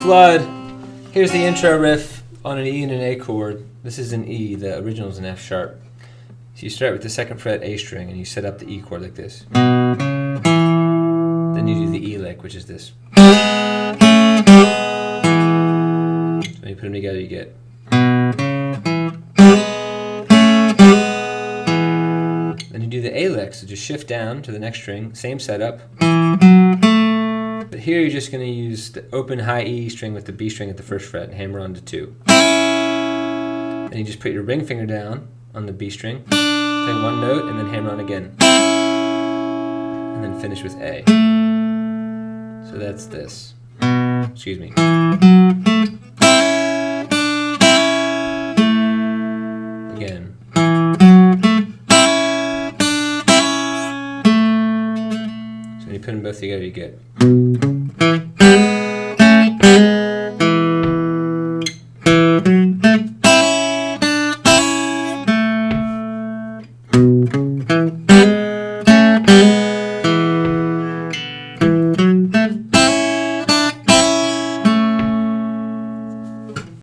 Flood. Here's the intro riff on an E and an A chord. This is an E, the original is an F sharp. So you start with the 2nd fret A string and you set up the E chord like this. Then you do the E lick, which is this. So when you put them together, you get. Then you do the A lick, so just shift down to the next string, same setup. But here you're just going to use the open high E string with the B string at the 1st fret and hammer on to 2. Then you just put your ring finger down on the B string, play one note, and then hammer on again. And then finish with A. So that's this. Excuse me. Again. So when you put them both together, you get.